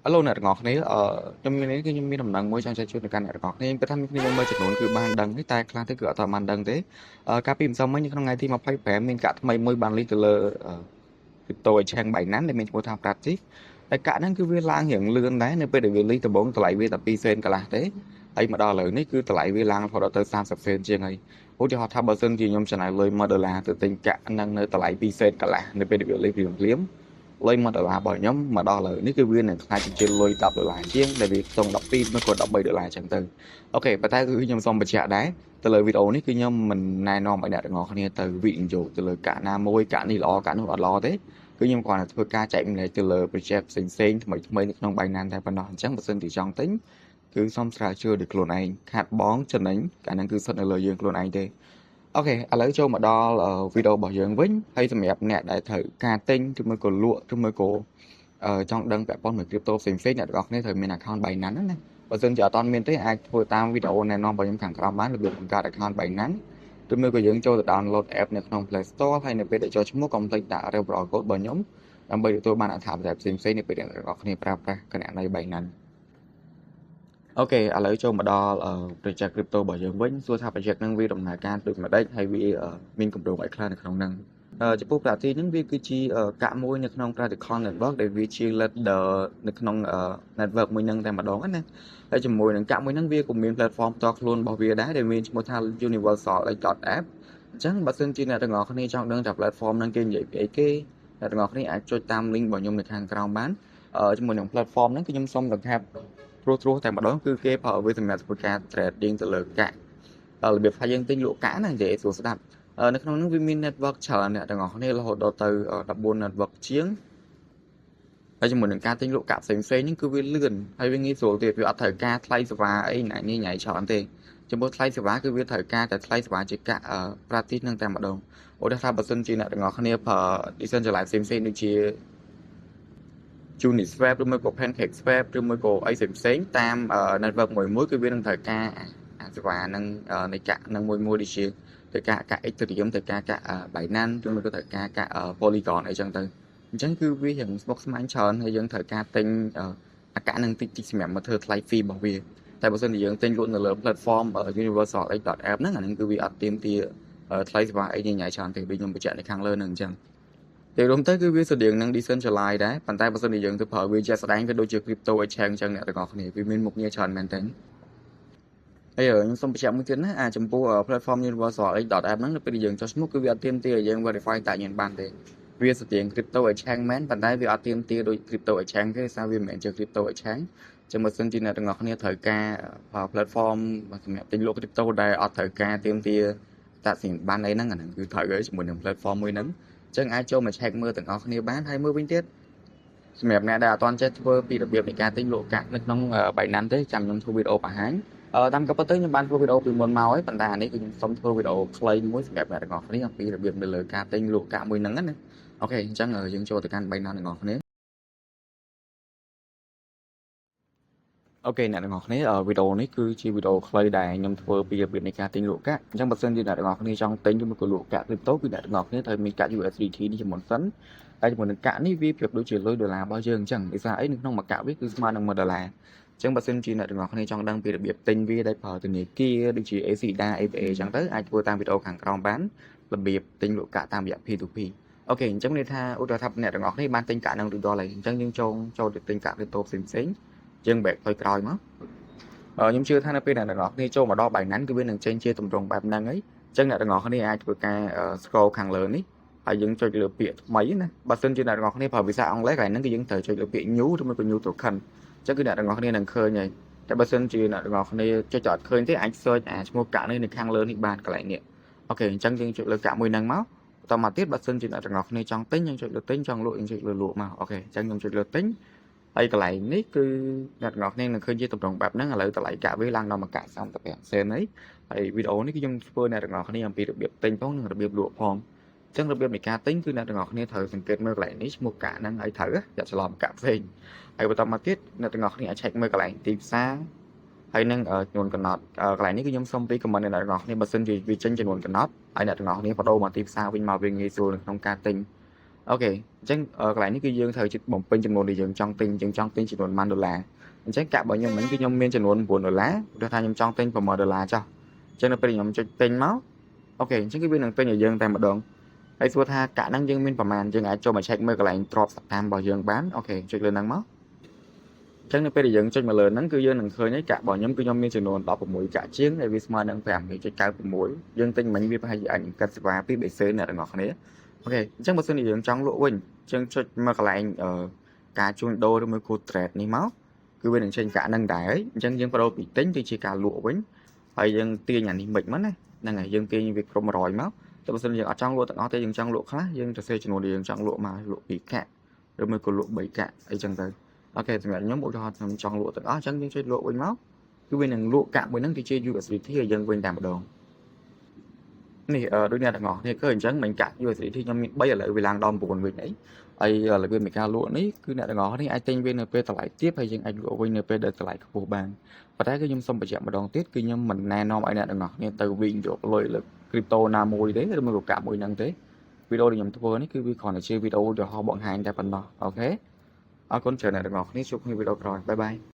Alo អ្នកទាំងអស់គ្នាខ្ញុំមាននេះគឺខ្ញុំមានដំណឹងមួយចង់ចែកជូនទៅកាន់អ្នកទាំងអស់គ្នាពេលថាមានគ្នាមើលចំនួនគឺបានដឹងទេតែខ្លះទៅគឺអត់ទាន់បានដឹងទេកាលពីម្សិលមិញនៅក្នុងថ្ងៃទី25មានកាក់ថ្មីមួយបានលេចទៅលើcrypto exchange Binance ដែលមានឈ្មោះថា Praxis តែកាក់ហ្នឹងគឺវាឡើងរៀងលឿនដែរនៅពេលដែលវាលេចដំបូងតម្លៃវាតែ2សេនកន្លះទេហើយមកដល់ឥឡូវនេះគឺតម្លៃវាឡើងរហូតដល់ទៅ30សេនជាងហើយឧទាហរណ៍ថាបើសិនជាខ្ញុំចំណាយលុយ$1ទៅទិញកាក់ហ្នឹងនៅតម្លៃ2សេនកន្លះនៅពេលដែលវាលេចភ្លាមៗលុយ$1របស់ខ្ញុំមកដល់ឥឡូវនេះគឺវានឹងខ្លាចជាលុយ$10ជាងដែលវាខ្ទង់12ឬក៏$13អញ្ចឹងទៅអូខេប៉ុន្តែគឺខ្ញុំសូមបញ្ជាក់ដែរទៅលើវីដេអូនេះគឺខ្ញុំមិនណែនាំឲ្យអ្នកទាំងអស់គ្នាទៅវិនិយោគទៅលើកាក់ណាមួយកាក់នេះល្អកាក់នោះអត់ល្អទេគឺខ្ញុំគ្រាន់តែធ្វើការចែកម្លែកទៅលើ project ផ្សេងៗថ្មីៗនៅក្នុង Binance តែប៉ុណ្ណោះអញ្ចឹងបើសិនជាចង់ទិញគឺសូមស្រាវជ្រាវដោយខ្លួនឯងខាត់បងចំណេញកាលហ្នឹងគឺសុទ្ធនៅលើយើងខ្លួនឯងទេអូខេឥឡូវចូលមកដល់វីដេអូរបស់យើងវិញហើយសម្រាប់អ្នកដែលត្រូវការទិញឬមួយក៏លក់ឬមួយក៏ចង់ដឹងពាក់ព័ន្ធមួយ crypto ផ្សេងៗអ្នកទាំងអស់គ្នាត្រូវមាន account Binance ណាបើសិនជាអត់ទាន់មានទេអាចធ្វើតាមវីដេអូណែនាំរបស់ខ្ញុំខាងក្រោមបានរបៀបបង្កើត account Binance ឬមួយក៏យើងចូលទៅ download app នៅក្នុង Play Store ហើយនៅពេលដែលចូលឈ្មោះកុំភ្លេចដាក់ referral code របស់ខ្ញុំដើម្បីទទួលបានអត្ថប្រយោជន៍ផ្សេងៗនៅពេលដែលអ្នកទាំងអស់គ្នាប្រើប្រាស់គណនី Binance អូខេឥឡូវចូលមកដល់ project crypto របស់យើងវិញសួរថា project ហ្នឹងវាដំណើរការដូចម្ដេចហើយវាមានគម្រោងអីខ្លះនៅក្នុងហ្នឹងចំពោះ Praxis ហ្នឹងវាគឺជាកាក់មួយនៅក្នុង Protocol Network ដែលវាជា leader នៅក្នុង network មួយហ្នឹងតែម្ដងណាហើយជាមួយនឹងកាក់មួយហ្នឹងវាក៏មាន platform ផ្ទាល់ខ្លួនរបស់វាដែរដែលមានឈ្មោះថា universal.app អញ្ចឹងបើសិនជាអ្នកទាំងអស់គ្នាចង់ដឹងថា platform ហ្នឹងគេនិយាយពីអីគេអ្នកទាំងអស់គ្នាអាចចុចតាម link របស់ខ្ញុំនៅខាងក្រោមបានជាមួយនឹង platform ហ្នឹងគឺខ្ញុំសូមសង្ខេបព្រោះតែម្ដងគឺគេប្រើវាសម្រាប់ធ្វើការ trading ទៅលើកាក់របៀបថាយើងទិញលក់កាក់ណានិយាយស្រួលស្ដាប់នៅក្នុងនោះវាមាន network ច្រើនអ្នកទាំងអស់គ្នារហូតដល់ទៅ14 network ជាងហើយជាមួយនឹងការទិញលក់កាក់ផ្សេងៗហ្នឹងគឺវាលឿនហើយវាងាយស្រួលទៀតវាអត់ត្រូវការថ្លៃសេវាអីណាញ៉ៃច្រើនទេចំពោះថ្លៃសេវាគឺវាត្រូវការតែថ្លៃសេវាជាកាក់ practice ហ្នឹងតែម្ដងឧទាហរណ៍បើសិនជាអ្នកទាំងអស់គ្នាប្រើ decentralized ផ្សេងៗដូចជា Uniswap ឬមួយក៏ PancakeSwap ឬមួយក៏អីផ្សេងៗតាម network មួយគឺវានឹងត្រូវការអាសេវានឹងនៃកាក់នឹងមួយដូចជាត្រូវការកាក់ Ethereum ត្រូវការកាក់ Binance ឬមួយក៏ត្រូវការកាក់ Polygon អីចឹងទៅអញ្ចឹងគឺវាយ៉ាងស្មុគស្មាញច្រើនហើយយើងត្រូវការទិញអាកាក់នឹងតិចសម្រាប់មកធ្វើថ្លៃ fee របស់វាតែបើសិនជាយើងទិញលក់នៅលើ platform universal.app ហ្នឹងអាហ្នឹងគឺវាអត់ទាមទារថ្លៃសេវាអីញ៉ៃច្រើនទេដូចខ្ញុំបញ្ជាក់នៅខាងលើហ្នឹងអញ្ចឹងតែរួមទៅគឺវាស្តៀងនឹង decentralized ដែរប៉ុន្តែបើសិនជាយើងទៅប្រើវាជាក់ស្ដែងវាដូចជា crypto exchange អញ្ចឹងអ្នកទាំងអស់គ្នាវាមានមុខងារច្រើនមែនទែនហើយខ្ញុំសូមបញ្ជាក់មួយទៀតណាចំពោះ platform universal.app ហ្នឹងនៅពេលដែលយើងចុះឈ្មោះគឺវាអត់ទាមទារឲ្យយើង verify តាញ៉ាំបានទេវាស្តៀង crypto exchange មែនប៉ុន្តែវាអត់ទាមទារដូច crypto exchange ទេដោយសារវាមិនមែនជា crypto exchange ចឹងបើសិនជាអ្នកទាំងអស់គ្នាត្រូវការប្រើ platform សម្រាប់ទិញលក់ crypto ដែលអត់ត្រូវការទាមទារតាក់សញ្ញាប័ណ្ណអីហ្នឹងអាហ្នឹងគឺត្រូវហើយជាមួយនឹង platform មួយហ្នឹងចឹងអាចចូលមក check មើលទាំងអស់គ្នាបានហើយមើលវិញទៀតសម្រាប់អ្នកដែលអត់ទាន់ចេះធ្វើពីរបៀបនៃការទិញលក់កាក់នៅក្នុង Binance ទេចាំខ្ញុំធ្វើវីដេអូបង្ហាញតាមក៏ប៉ុន្តែខ្ញុំបានធ្វើវីដេអូពីមុនមកហើយប៉ុន្តែអានេះគឺខ្ញុំសូមធ្វើវីដេអូខ្លីមួយសម្រាប់អ្នកទាំងអស់គ្នាអំពីរបៀបនៅលើការទិញលក់កាក់មួយហ្នឹងណាអូខេអញ្ចឹងយើងចូលទៅកាន់ Binance ទាំងអស់គ្នាអូខេអ្នកទាំងអស់គ្នាវីដេអូនេះគឺជាវីដេអូខ្លីដែលខ្ញុំធ្វើពីរបៀបនៃការទិញលក់កាក់អញ្ចឹងបើសិនជាអ្នកទាំងអស់គ្នាចង់ទិញឬក៏លក់កាក់ crypto គឺអ្នកទាំងអស់គ្នាត្រូវមានកាក់ USDT នេះជាមុនសិនតែជាមួយនឹងកាក់នេះវាប្រៀបដូចជាលុយដុល្លាររបស់យើងអញ្ចឹងដោយសារអីនៅក្នុងមួយកាក់វាគឺស្មើនឹង$1អញ្ចឹងបើសិនជាអ្នកទាំងអស់គ្នាចង់ដឹងពីរបៀបទិញវាដោយប្រើធនាគារដូចជា ACIDA APA អញ្ចឹងទៅអាចធ្វើតាមវីដេអូខាងក្រោមបានរបៀបទិញលក់កាក់តាមរយៈ P2P អូខេអញ្ចឹងន័យថាឧទាហរណ៍ថាអ្នកទាំងអស់គ្នាបានទិញកាក់នឹង$1ហើយអញ្ចឹងយើងចូលទៅទិញកាក់ crypto ផ្សេងៗយើង back ទៅក្រោយមកខ្ញុំជឿថានៅពេលអ្នកទាំងអស់គ្នាចូលមកដល់ Binance គឺវានឹងចេញជាទម្រង់បែបហ្នឹងហើយអញ្ចឹងអ្នកទាំងអស់គ្នាអាចធ្វើការ scroll ខាងលើនេះហើយយើងចុចលើពាក្យថ្មីណាបើសិនជាអ្នកទាំងអស់គ្នាប្រើភាសាអង់គ្លេសកន្លែងហ្នឹងគឺយើងត្រូវចុចលើពាក្យ new ឬមួយក៏ new token អញ្ចឹងគឺអ្នកទាំងអស់គ្នានឹងឃើញហើយតែបើសិនជាអ្នកទាំងអស់គ្នាចុចអត់ឃើញទេអាច search ឈ្មោះកាក់នេះនៅខាងលើនេះបានកន្លែងនេះអូខេអញ្ចឹងយើងចុចលើកាក់មួយហ្នឹងមកបន្តមកទៀតបើសិនជាអ្នកទាំងអស់គ្នាចង់ទិញយើងចុចលើទិញចង់លក់យើងចុចលើលក់មកអូខេអញ្ចឹងខ្ញុំចុចលើទិញហើយកន្លែងនេះគឺអ្នកទាំងអស់គ្នានឹងឃើញជាទម្រង់បែបហ្នឹងឥឡូវតម្លៃកាក់វាឡើងដល់1កាក់35សេនហើយវីដេអូនេះគឺខ្ញុំធ្វើអ្នកទាំងអស់គ្នាអំពីរបៀបទិញផងនិងរបៀបលក់ផងអញ្ចឹងរបៀបនៃការទិញគឺអ្នកទាំងអស់គ្នាត្រូវសង្កេតមើលកន្លែងនេះឈ្មោះកាក់ហ្នឹងឲ្យត្រូវចាក់ច្រឡំកាក់ផ្សេងហើយបន្តមកទៀតអ្នកទាំងអស់គ្នាអាច check មើលកន្លែងទីផ្សារហើយនឹងចំនួនកំណត់កន្លែងនេះគឺខ្ញុំសូមrecommend អ្នកទាំងអស់គ្នាបើសិនជាវាចេញចំនួនកំណត់ហើយអ្នកទាំងអស់គ្នាបដូរមកទីផ្សារវិញមកវាងាយស្រួលនៅក្នុងការទិញ អូខេអញ្ចឹងកន្លែងនេះគឺយើងត្រូវបំពេញចំនួនដែលយើងចង់ទិញចំនួនប៉ុន្មានដុល្លារអញ្ចឹងកាក់របស់ខ្ញុំមិញគឺខ្ញុំមានចំនួន9ដុល្លារព្រោះថាខ្ញុំចង់ទិញ6ដុល្លារចុះអញ្ចឹងនៅពេលខ្ញុំចុចទិញមកអូខេអញ្ចឹងគឺវានឹងទិញឲ្យយើងតែម្ដងហើយសួរថាកាក់ហ្នឹងយើងមានប្រមាណយើងអាចចូលមក check មើលកន្លែងទ្រព្យសកម្មរបស់យើងបានអូខេចុចលើហ្នឹងមកអញ្ចឹងនៅពេលដែលយើងចុចមកលើហ្នឹងគឺយើងនឹងឃើញហើយកាក់របស់ខ្ញុំគឺខ្ញុំមានចំនួន16កាក់ជាងហើយវាស្មើនឹង5.96យើងទិញមិញវាប្រហែលជាអាចកាត់សេវាពីបេសេអ្នកទាំងអស់គ្នាអូខេអញ្ចឹងបើសិនជាយើងចង់លក់វិញអញ្ចឹងចុចមកកន្លែងការជួញដូរឬមួយគូ trade នេះមកគឺវានឹងចេញកាក់ហ្នឹងដែរហើយអញ្ចឹងយើងបដូរពីទិញទៅជាការលក់វិញហើយយើងទាញអានេះមិនណាហ្នឹងហើយយើងទាញវាក្រុម100មកតែបើសិនយើងអត់ចង់លក់ទាំងអស់ទេយើងចង់លក់ខ្លះយើងទៅសេចំនួនដែលយើងចង់លក់មកលក់2កាក់ឬមួយក៏លក់3កាក់អីចឹងទៅអូខេសម្រាប់ខ្ញុំឧទាហរណ៍ខ្ញុំចង់លក់ទាំងអស់អញ្ចឹងយើងចុចលក់វិញមកគឺវានឹងលក់កាក់មួយហ្នឹងទៅជា USDT ឲ្យយើងវិញតែម្ដងនេះដូចអ្នកទាំងអស់នេះឃើញអញ្ចឹងមិញកាក់ USDT ខ្ញុំមាន3ឥឡូវវាឡើងដល់9វិញអីហើយរបៀបនៃការលក់នេះគឺអ្នកទាំងអស់នេះអាចទិញវានៅពេលតម្លៃទាបហើយយើងអាចលក់វិញនៅពេលដែលតម្លៃខ្ពស់បានប៉ុន្តែគឺខ្ញុំសូមបញ្ជាក់ម្ដងទៀតគឺខ្ញុំមិនណែនាំឲ្យអ្នកទាំងអស់គ្នាទៅវិញយកលុយលើ crypto ណាមួយទេឬមួយក៏កាក់មួយហ្នឹងទេវីដេអូដែលខ្ញុំធ្វើនេះគឺវាគ្រាន់តែជាវីដេអូឧទាហរណ៍បង្ហាញតែប៉ុណ្ណោះអូខេអរគុណច្រើនអ្នកទាំងអស់គ្នាជួបគ្នាវីដេអូក្រោយបាយបាយ